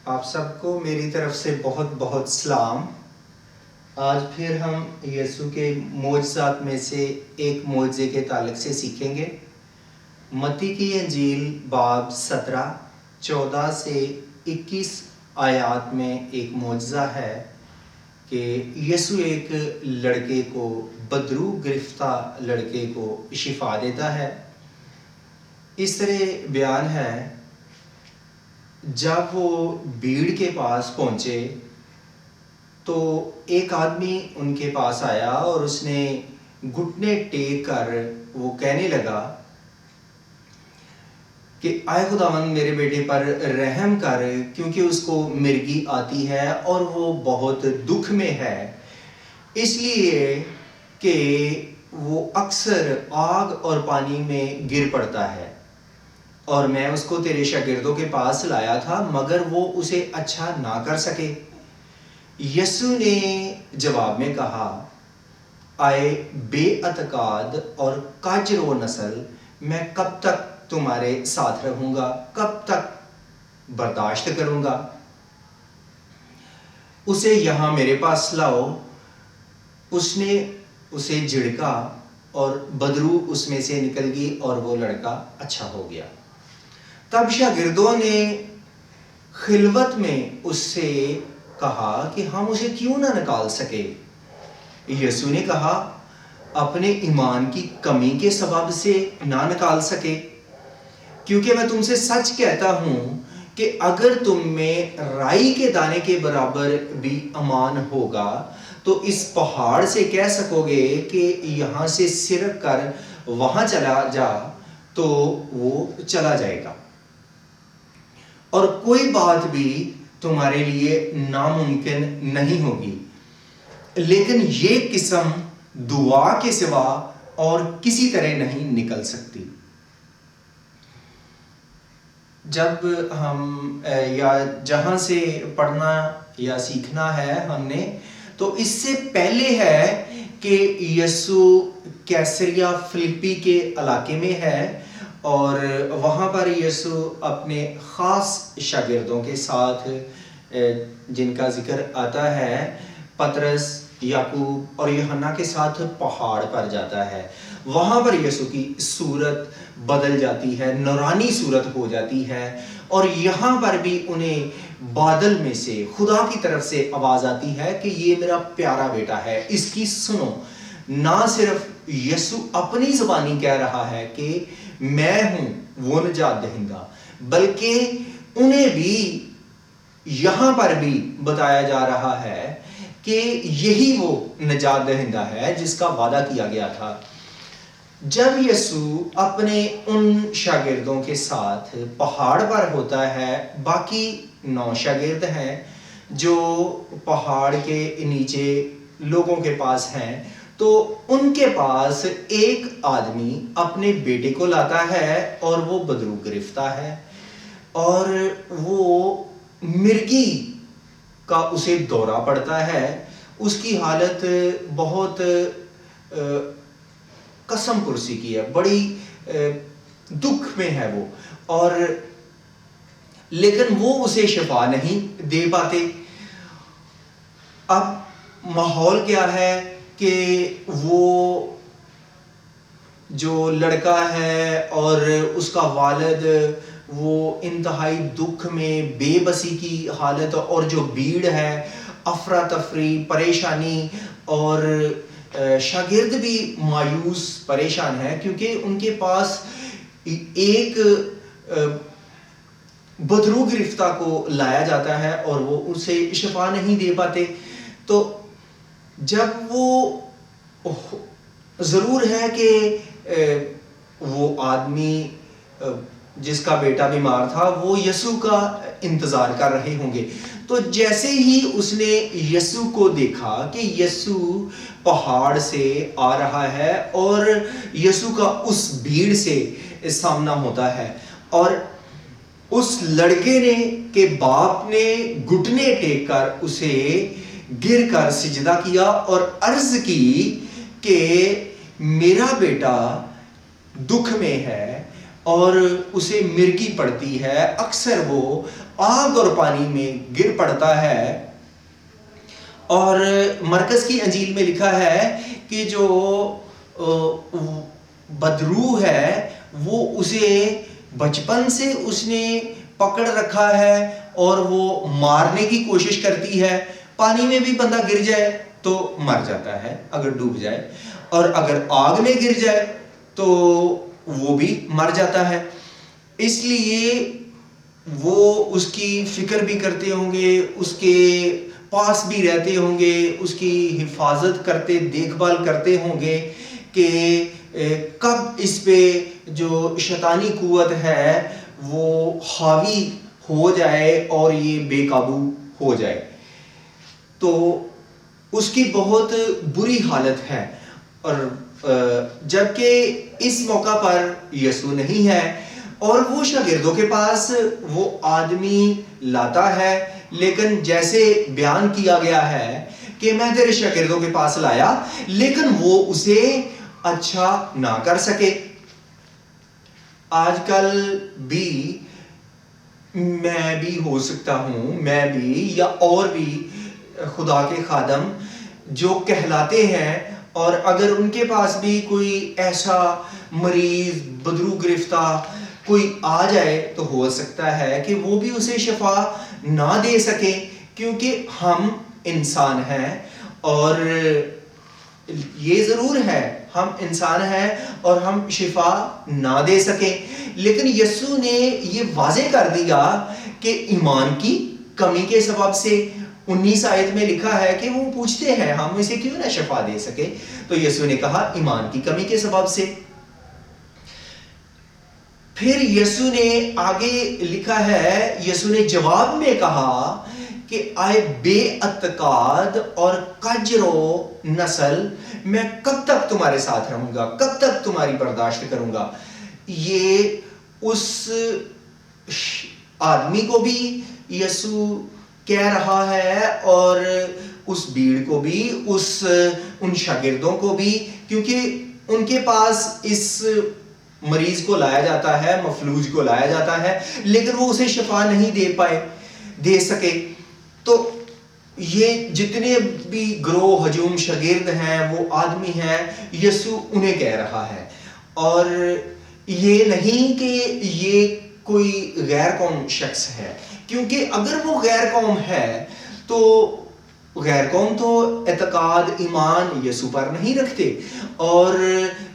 آپ سب کو میری طرف سے بہت بہت سلام۔ آج پھر ہم یسوع کے معجزات میں سے ایک معجزے کے تعلق سے سیکھیں گے۔ متی کی انجیل باب 17 14 سے 21 آیات میں ایک معجزہ ہے کہ یسوع ایک لڑکے کو، بدرو گرفتہ لڑکے کو شفا دیتا ہے۔ اس طرح بیان ہے، جب وہ بھیڑ کے پاس پہنچے تو ایک آدمی ان کے پاس آیا اور اس نے گھٹنے ٹیک کر وہ کہنے لگا کہ آئے خداوند میرے بیٹے پر رحم کر، کیونکہ اس کو مرگی آتی ہے اور وہ بہت دکھ میں ہے، اس لیے کہ وہ اکثر آگ اور پانی میں گر پڑتا ہے، اور میں اس کو تیرے شاگردوں کے پاس لایا تھا مگر وہ اسے اچھا نہ کر سکے۔ یسوع نے جواب میں کہا، آئے بے اعتقاد اور کاج رو نسل، میں کب تک تمہارے ساتھ رہوں گا، کب تک برداشت کروں گا؟ اسے یہاں میرے پاس لاؤ۔ اس نے اسے جھڑکا اور بدرو اس میں سے نکل گئی اور وہ لڑکا اچھا ہو گیا۔ تب شاگردوں نے خلوت میں اس سے کہا کہ ہم اسے کیوں نہ نکال سکے؟ یسوع نے کہا، اپنے ایمان کی کمی کے سبب سے نہ نکال سکے، کیونکہ میں تم سے سچ کہتا ہوں کہ اگر تم میں رائی کے دانے کے برابر بھی ایمان ہوگا تو اس پہاڑ سے کہہ سکو گے کہ یہاں سے سرک کر وہاں چلا جا تو وہ چلا جائے گا، اور کوئی بات بھی تمہارے لیے ناممکن نہیں ہوگی۔ لیکن یہ قسم دعا کے سوا اور کسی طرح نہیں نکل سکتی۔ جب ہم یا جہاں سے پڑھنا یا سیکھنا ہے ہم نے، تو اس سے پہلے ہے کہ یسوع کیسریا فلپی کے علاقے میں ہے، اور وہاں پر یسوع اپنے خاص شاگردوں کے ساتھ، جن کا ذکر آتا ہے، پطرس، یعقوب اور یوحنا کے ساتھ پہاڑ پر جاتا ہے۔ وہاں پر یسوع کی صورت بدل جاتی ہے، نورانی صورت ہو جاتی ہے، اور یہاں پر بھی انہیں بادل میں سے خدا کی طرف سے آواز آتی ہے کہ یہ میرا پیارا بیٹا ہے، اس کی سنو۔ نہ صرف یسوع اپنی زبانی کہہ رہا ہے کہ میں ہوں وہ نجات دہندہ، بلکہ انہیں بھی یہاں پر بھی بتایا جا رہا ہے کہ یہی وہ نجات دہندہ ہے جس کا وعدہ کیا گیا تھا۔ جب یسوع اپنے ان شاگردوں کے ساتھ پہاڑ پر ہوتا ہے، باقی 9 شاگرد ہیں جو پہاڑ کے نیچے لوگوں کے پاس ہیں، تو ان کے پاس ایک آدمی اپنے بیٹے کو لاتا ہے اور وہ بدرو گرفتہ ہے، اور وہ مرگی کا اسے دورہ پڑتا ہے۔ اس کی حالت بہت قسم پرسی کی ہے، بڑی دکھ میں ہے وہ، اور لیکن وہ اسے شفا نہیں دے پاتے۔ اب ماحول کیا ہے کہ وہ جو لڑکا ہے اور اس کا والد وہ انتہائی دکھ میں، بے بسی کی حالت، اور جو بھیڑ ہے افراتفری، پریشانی، اور شاگرد بھی مایوس پریشان ہے کیونکہ ان کے پاس ایک بدرو گرفتہ کو لایا جاتا ہے اور وہ اسے شفا نہیں دے پاتے۔ تو جب وہ ضرور ہے کہ وہ آدمی جس کا بیٹا بیمار تھا وہ یسوع کا انتظار کر رہے ہوں گے، تو جیسے ہی اس نے یسوع کو دیکھا کہ یسوع پہاڑ سے آ رہا ہے اور یسوع کا اس بھیڑ سے سامنا ہوتا ہے، اور اس لڑکے نے کے باپ نے گھٹنے ٹیک کر اسے گر کر سجدہ کیا اور عرض کی کہ میرا بیٹا دکھ میں ہے اور اسے مرگی پڑتی ہے، اکثر وہ آگ اور پانی میں گر پڑتا ہے۔ اور مرکز کی انجیل میں لکھا ہے کہ جو بدروح ہے وہ اسے بچپن سے اس نے پکڑ رکھا ہے اور وہ مارنے کی کوشش کرتی ہے۔ پانی میں بھی بندہ گر جائے تو مر جاتا ہے اگر ڈوب جائے، اور اگر آگ میں گر جائے تو وہ بھی مر جاتا ہے۔ اس لیے وہ اس کی فکر بھی کرتے ہوں گے، اس کے پاس بھی رہتے ہوں گے، اس کی حفاظت کرتے، دیکھ بھال کرتے ہوں گے کہ کب اس پہ جو شیطانی قوت ہے وہ حاوی ہو جائے اور یہ بے قابو ہو جائے۔ تو اس کی بہت بری حالت ہے، اور جبکہ اس موقع پر یسوع نہیں ہے اور وہ شاگردوں کے پاس وہ آدمی لاتا ہے، لیکن جیسے بیان کیا گیا ہے کہ میں تیرے شاگردوں کے پاس لایا، لیکن وہ اسے اچھا نہ کر سکے۔ آج کل بھی میں بھی ہو سکتا ہوں، میں بھی یا اور بھی خدا کے خادم جو کہلاتے ہیں، اور اگر ان کے پاس بھی کوئی ایسا مریض بدرو گرفتہ کوئی آ جائے تو ہو سکتا ہے کہ وہ بھی اسے شفا نہ دے سکے، کیونکہ ہم انسان ہیں اور یہ ضرور ہے ہم انسان ہیں اور ہم شفا نہ دے سکیں۔ لیکن یسوع نے یہ واضح کر دیا کہ ایمان کی کمی کے سبب سے 19 آیت میں لکھا ہے کہ وہ پوچھتے ہیں ہم اسے کیوں نہ شفا دے سکے، تو یسوع نے کہا ایمان کی کمی کے سبب سے۔ پھر یسوع نے آگے لکھا ہے، یسوع نے جواب میں کہا کہ آئے بے اعتقاد اور کجرو نسل، میں کب تک تمہارے ساتھ رہوں گا، کب تک تمہاری برداشت کروں گا۔ یہ اس آدمی کو بھی یسوع کہہ رہا ہے اور اس بھیڑ کو بھی، ان شاگردوں کو بھی، کیونکہ ان کے پاس اس مریض کو لایا جاتا ہے، مفلوج کو لایا جاتا ہے، لیکن وہ اسے شفا نہیں دے سکے۔ تو یہ جتنے بھی گروہ ہجوم شاگرد ہیں وہ آدمی ہیں، یسوع انہیں کہہ رہا ہے، اور یہ نہیں کہ یہ کوئی غیر قوم شخص ہے، کیونکہ اگر وہ غیر قوم ہے تو غیر قوم تو اعتقاد ایمان یسوع پر نہیں رکھتے۔ اور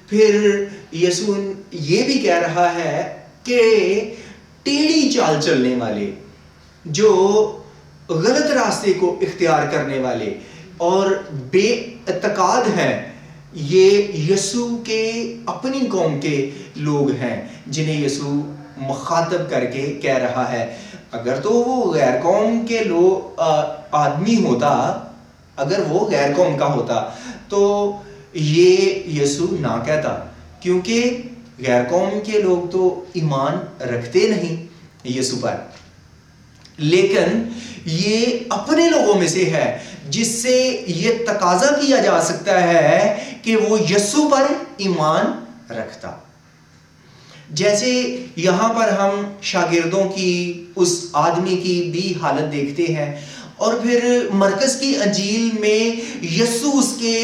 پھر یسوع یہ بھی کہہ رہا ہے کہ ٹیڑھی چال چلنے والے، جو غلط راستے کو اختیار کرنے والے اور بے اعتقاد ہیں، یہ یسوع کے اپنی قوم کے لوگ ہیں جنہیں یسوع مخاطب کر کے کہہ رہا ہے۔ اگر تو وہ غیر قوم کے لوگ آدمی ہوتا، اگر وہ غیر قوم کا ہوتا تو یہ یسوع نہ کہتا، کیونکہ غیر قوم کے لوگ تو ایمان رکھتے نہیں یسوع پر، لیکن یہ اپنے لوگوں میں سے ہے جس سے یہ تقاضا کیا جا سکتا ہے کہ وہ یسوع پر ایمان رکھتا۔ جیسے یہاں پر ہم شاگردوں کی، اس آدمی کی بھی حالت دیکھتے ہیں، اور پھر مرکز کی انجیل میں یسوع اس کے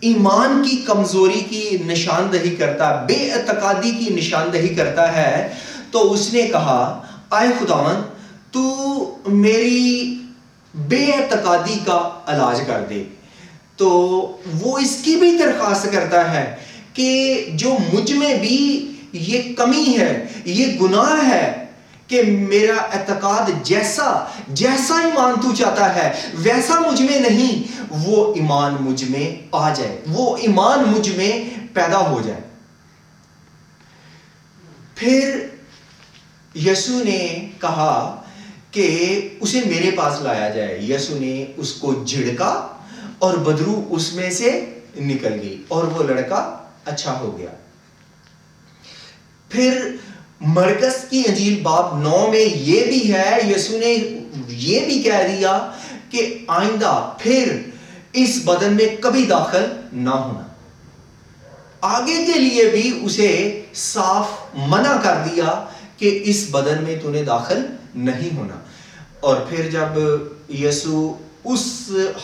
ایمان کی کمزوری کی نشاندہی کرتا، بے اعتقادی کی نشاندہی کرتا ہے۔ تو اس نے کہا، آئے خداوند تو میری بے اعتقادی کا علاج کر دے۔ تو وہ اس کی بھی درخواست کرتا ہے کہ جو مجھ میں بھی یہ کمی ہے، یہ گناہ ہے کہ میرا اعتقاد جیسا ایمان تو چاہتا ہے ویسا مجھ میں نہیں، وہ ایمان مجھ میں آ جائے، وہ ایمان مجھ میں پیدا ہو جائے۔ پھر یسوع نے کہا کہ اسے میرے پاس لایا جائے۔ یسوع نے اس کو جھڑکا اور بدرو اس میں سے نکل گئی اور وہ لڑکا اچھا ہو گیا۔ پھر مرکز کی انجیل باب 9 میں یہ بھی ہے، یسوع نے یہ بھی کہہ دیا کہ آئندہ پھر اس بدن میں کبھی داخل نہ ہونا۔ آگے کے لیے بھی اسے صاف منع کر دیا کہ اس بدن میں تو نے داخل نہیں ہونا۔ اور پھر جب یسوع اس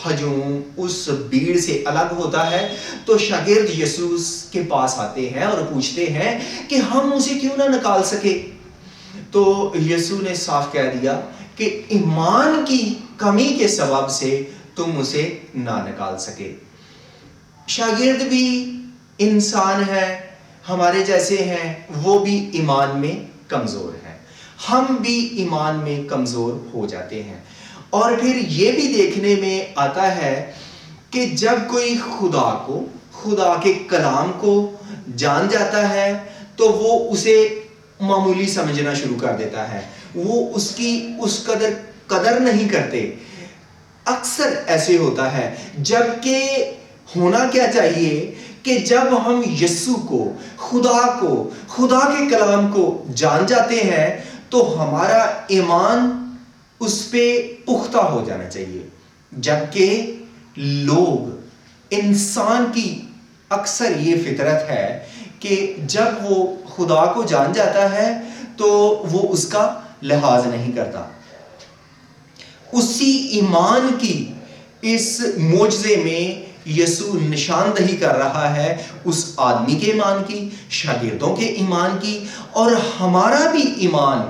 ہجوم، اس بھیڑ سے الگ ہوتا ہے تو شاگرد یسوع کے پاس آتے ہیں اور پوچھتے ہیں کہ ہم اسے کیوں نہ نکال سکے؟ تو یسوع نے صاف کہہ دیا کہ ایمان کی کمی کے سبب سے تم اسے نہ نکال سکے۔ شاگرد بھی انسان ہے، ہمارے جیسے ہیں، وہ بھی ایمان میں کمزور ہیں، ہم بھی ایمان میں کمزور ہو جاتے ہیں۔ اور پھر یہ بھی دیکھنے میں آتا ہے کہ جب کوئی خدا کو، خدا کے کلام کو جان جاتا ہے تو وہ اسے معمولی سمجھنا شروع کر دیتا ہے، وہ اس کی اس قدر نہیں کرتے۔ اکثر ایسے ہوتا ہے، جبکہ ہونا کیا چاہیے کہ جب ہم یسوع کو، خدا کے کلام کو جان جاتے ہیں تو ہمارا ایمان اس پہ پختہ ہو جانا چاہیے۔ جبکہ انسان کی اکثر یہ فطرت ہے کہ جب وہ خدا کو جان جاتا ہے تو وہ اس کا لحاظ نہیں کرتا۔ اسی ایمان کی اس معجزے میں یسوع نشاندہی کر رہا ہے اس آدمی کے ایمان کی، شاگردوں کے ایمان کی، اور ہمارا بھی ایمان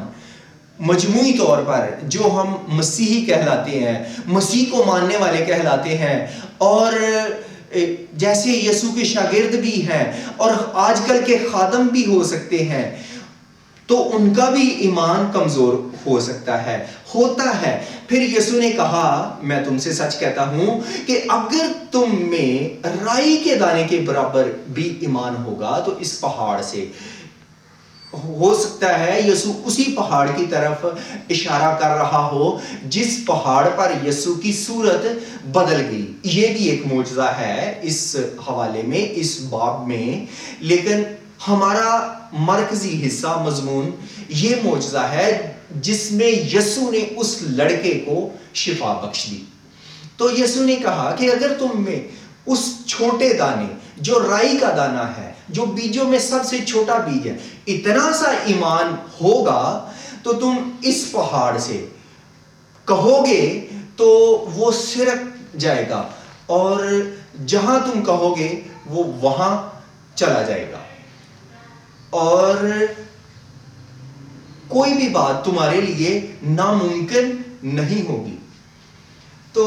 مجموعی طور پر جو ہم مسیحی کہلاتے ہیں، مسیح کو ماننے والے کہلاتے ہیں، اور جیسے یسوع کے شاگرد بھی ہیں اور آج کل کے خادم بھی ہو سکتے ہیں، تو ان کا بھی ایمان کمزور ہو سکتا ہے، ہوتا ہے۔ پھر یسوع نے کہا، میں تم سے سچ کہتا ہوں کہ اگر تم میں رائی کے دانے کے برابر بھی ایمان ہوگا تو اس پہاڑ سے، ہو سکتا ہے یسوع اسی پہاڑ کی طرف اشارہ کر رہا ہو جس پہاڑ پر یسوع کی صورت بدل گئی۔ یہ بھی ایک معجزہ ہے اس حوالے میں، اس باب میں، لیکن ہمارا مرکزی حصہ، مضمون یہ معجزہ ہے جس میں یسوع نے اس لڑکے کو شفا بخش دی۔ تو یسوع نے کہا کہ اگر تم میں اس چھوٹے دانے جو رائی کا دانہ ہے، جو بیجوں میں سب سے چھوٹا بیج ہے، اتنا سا ایمان ہوگا تو تم اس پہاڑ سے کہو گے تو وہ سرک جائے گا، اور جہاں تم کہو گے وہ وہاں چلا جائے گا، اور کوئی بھی بات تمہارے لیے ناممکن نہیں ہوگی۔ تو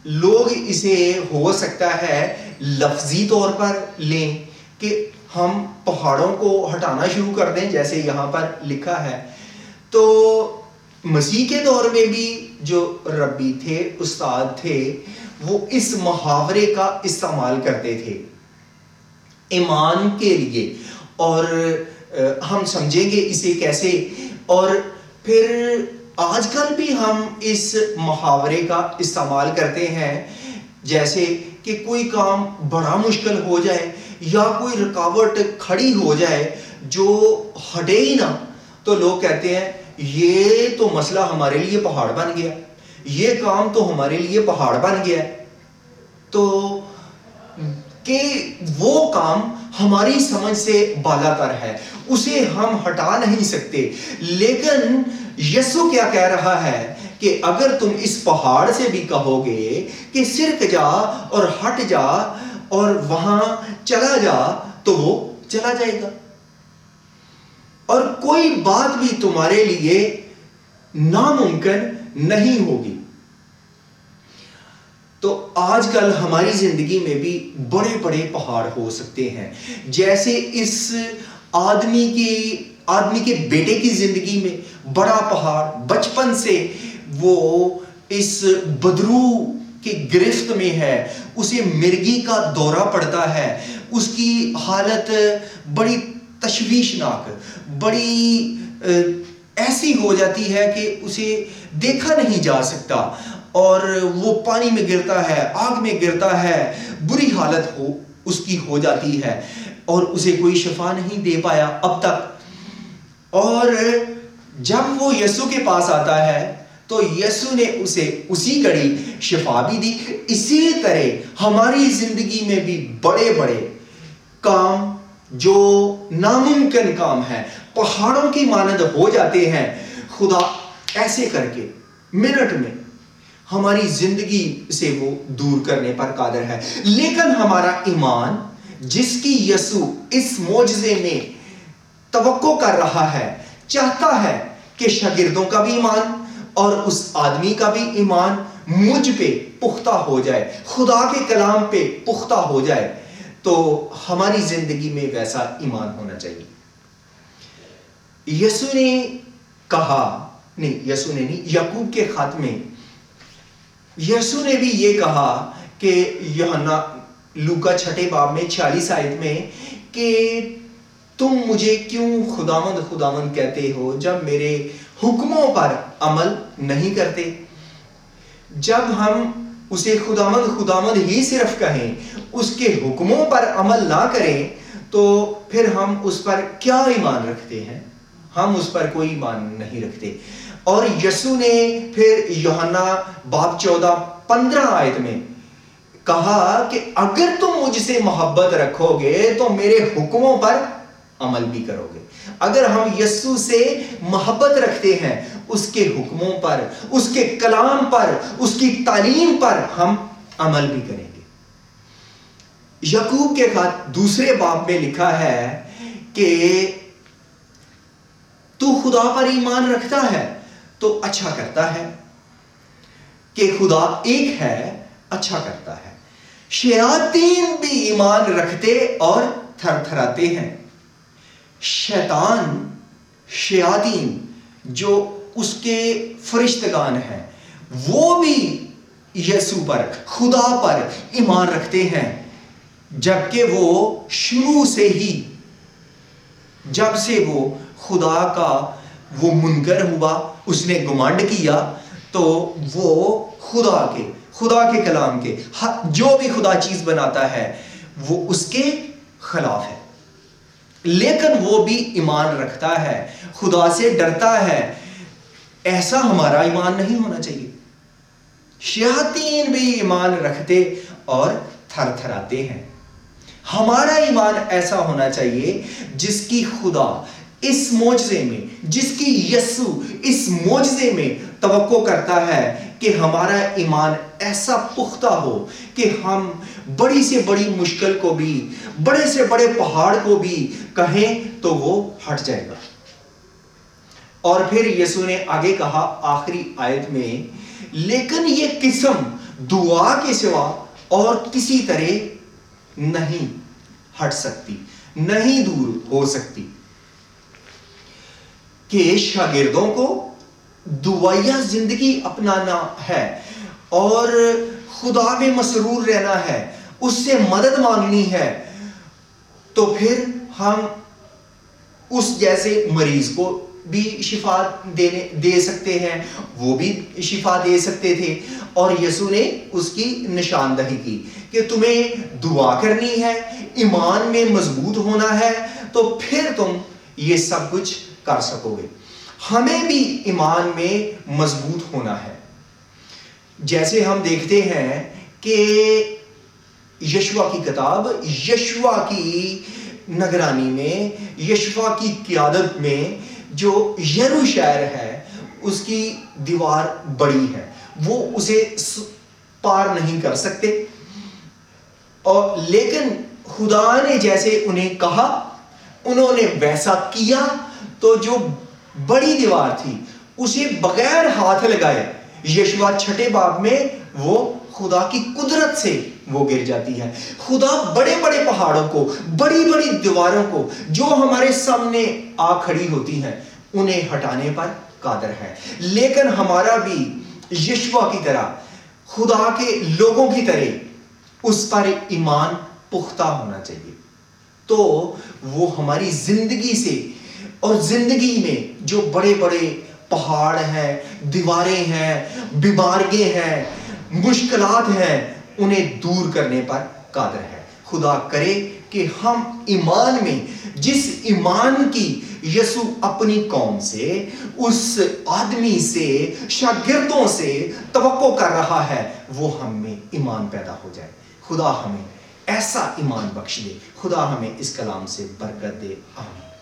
لوگ اسے ہو سکتا ہے لفظی طور پر لیں کہ ہم پہاڑوں کو ہٹانا شروع کر دیں جیسے یہاں پر لکھا ہے۔ تو مسیح کے دور میں بھی جو ربی تھے، استاد تھے، وہ اس محاورے کا استعمال کرتے تھے ایمان کے لیے، اور ہم سمجھیں گے اسے کیسے۔ اور پھر آج کل بھی ہم اس محاورے کا استعمال کرتے ہیں، جیسے کہ کوئی کام بڑا مشکل ہو جائے یا کوئی رکاوٹ کھڑی ہو جائے جو ہٹے ہی نہ، تو لوگ کہتے ہیں یہ تو مسئلہ ہمارے لیے پہاڑ بن گیا، یہ کام تو ہمارے لیے پہاڑ بن گیا، تو کہ وہ کام ہماری سمجھ سے بالا تر ہے، اسے ہم ہٹا نہیں سکتے۔ لیکن یسوع کیا کہہ رہا ہے کہ اگر تم اس پہاڑ سے بھی کہو گے کہ سرک جا اور ہٹ جا اور وہاں چلا جا تو وہ چلا جائے گا، اور کوئی بات بھی تمہارے لیے ناممکن نہیں ہوگی۔ تو آج کل ہماری زندگی میں بھی بڑے بڑے پہاڑ ہو سکتے ہیں، جیسے اس آدمی کے بیٹے کی زندگی میں بڑا پہاڑ، بچپن سے وہ اس بدرو کی گرفت میں ہے، اسے مرگی کا دورہ پڑتا ہے، اس کی حالت بڑی تشویشناک، بڑی ایسی ہو جاتی ہے کہ اسے دیکھا نہیں جا سکتا، اور وہ پانی میں گرتا ہے، آگ میں گرتا ہے، بری حالت اس کی ہو جاتی ہے، اور اسے کوئی شفا نہیں دے پایا اب تک۔ اور جب وہ یسوع کے پاس آتا ہے تو یسوع نے اسے اسی گھڑی شفا بھی دی۔ اسی طرح ہماری زندگی میں بھی بڑے بڑے کام جو ناممکن کام ہے، پہاڑوں کی مانند ہو جاتے ہیں، خدا ایسے کر کے منٹ میں ہماری زندگی سے وہ دور کرنے پر قادر ہے۔ لیکن ہمارا ایمان جس کی یسوع اس معجزے میں توقع کر رہا ہے، چاہتا ہے کہ شاگردوں کا بھی ایمان اور اس آدمی کا بھی ایمان مجھ پہ پختہ ہو جائے، خدا کے کلام پہ پختہ ہو جائے، تو ہماری زندگی میں ویسا ایمان ہونا چاہیے۔ یسوع نے یعقوب کے خط میں یسوع نے بھی یہ کہا کہ یوحنا لوکا 6 باب میں 46 آیت میں کہ تم مجھے کیوں خداوند خداوند کہتے ہو جب میرے حکموں پر عمل نہیں کرتے۔ جب ہم اسے خداوند خداوند ہی صرف کہیں، اس کے حکموں پر عمل نہ کریں، تو پھر ہم اس پر کیا ایمان رکھتے ہیں؟ ہم اس پر کوئی ایمان نہیں رکھتے۔ اور یسوع نے پھر یوحنا باب 14-15 آیت میں کہا کہ اگر تم مجھ سے محبت رکھو گے تو میرے حکموں پر عمل بھی کرو گے۔ اگر ہم یسوع سے محبت رکھتے ہیں، اس کے حکموں پر، اس کے کلام پر، اس کی تعلیم پر ہم عمل بھی کریں گے۔ یعقوب کے خط 2 باب میں لکھا ہے کہ تو خدا پر ایمان رکھتا ہے تو اچھا کرتا ہے، کہ خدا ایک ہے، اچھا کرتا ہے۔ شیاطین بھی ایمان رکھتے اور تھر تھراتے ہیں۔ شیاطین جو اس کے فرشتگان ہیں، وہ بھی یسوع پر، خدا پر ایمان رکھتے ہیں، جبکہ وہ شروع سے ہی، جب سے وہ خدا کا وہ منکر ہوا، اس نے گمانڈ کیا، تو وہ خدا کے کلام کے جو بھی خدا چیز بناتا ہے وہ اس کے خلاف ہے۔ لیکن وہ بھی ایمان رکھتا ہے، خدا سے ڈرتا ہے۔ ایسا ہمارا ایمان نہیں ہونا چاہیے۔ شیاطین بھی ایمان رکھتے اور تھر تھراتے ہیں۔ ہمارا ایمان ایسا ہونا چاہیے جس کی خدا اس معجزے میں، جس کی یسوع اس معجزے میں توقع کرتا ہے کہ ہمارا ایمان ایسا پختہ ہو کہ ہم بڑی سے بڑی مشکل کو بھی، بڑے سے بڑے پہاڑ کو بھی کہیں تو وہ ہٹ جائے گا۔ اور پھر یسوع نے آگے کہا آخری آیت میں، لیکن یہ قسم دعا کے سوا اور کسی طرح نہیں ہٹ سکتی، نہیں دور ہو سکتی، کہ شاگردوں کو دعائیہ زندگی اپنانا ہے اور خدا میں مسرور رہنا ہے، اس سے مدد مانگنی ہے، تو پھر ہم اس جیسے مریض کو بھی شفا دے سکتے ہیں، وہ بھی شفا دے سکتے تھے۔ اور یسوع نے اس کی نشاندہی کی کہ تمہیں دعا کرنی ہے، ایمان میں مضبوط ہونا ہے، تو پھر تم یہ سب کچھ کر سکو گے۔ ہمیں بھی ایمان میں مضبوط ہونا ہے۔ جیسے ہم دیکھتے ہیں کہ یشوع کی کتاب، یشوع کی نگرانی میں، یشوع کی قیادت میں جو یرو شہر ہے، اس کی دیوار بڑی ہے، وہ اسے پار نہیں کر سکتے، اور لیکن خدا نے جیسے انہیں کہا انہوں نے ویسا کیا، تو جو بڑی دیوار تھی اسے بغیر ہاتھ لگائے یشوع 6 باب میں وہ خدا کی قدرت سے وہ گر جاتی ہے۔ خدا بڑے بڑے پہاڑوں کو، بڑی بڑی دیواروں کو جو ہمارے سامنے آ کھڑی ہوتی ہیں، انہیں ہٹانے پر قادر ہے۔ لیکن ہمارا بھی یشوع کی طرح، خدا کے لوگوں کی طرح اس پر ایمان پختہ ہونا چاہیے، تو وہ ہماری زندگی سے اور زندگی میں جو بڑے بڑے پہاڑ ہیں، دیواریں ہیں، بیماریاں ہیں، مشکلات ہیں، انہیں دور کرنے پر قادر ہے۔ خدا کرے کہ ہم ایمان میں، جس ایمان کی یسوع اپنی قوم سے، اس آدمی سے، شاگردوں سے توقع کر رہا ہے، وہ ہم میں ایمان پیدا ہو جائے۔ خدا ہمیں ایسا ایمان بخش دے. خدا ہمیں اس کلام سے برکت دے. آمین.